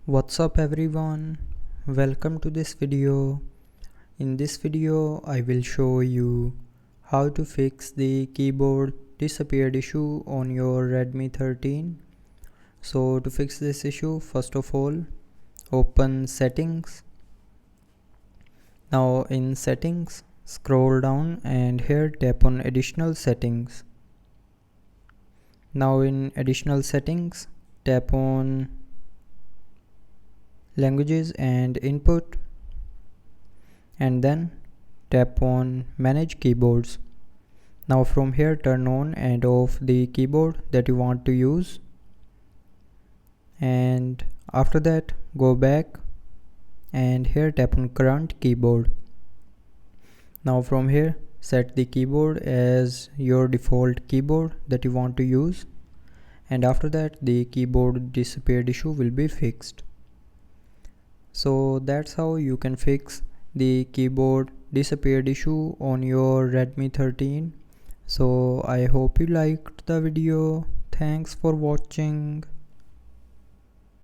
What's up everyone, welcome to this video. In this video I will show you how to fix the keyboard disappeared issue on your Redmi 13. So to fix this issue, first of all open settings. Now in settings scroll down and here tap on additional settings. Now in additional settings tap on languages and input and then tap on manage keyboards. Now from here turn on and off the keyboard that you want to use, and after that go back and here tap on current keyboard. Now from here set the keyboard as your default keyboard that you want to use, and after that the keyboard disappeared issue will be fixed. So that's how you can fix the keyboard disappeared issue on your Redmi 13. So I hope you liked the video. Thanks for watching.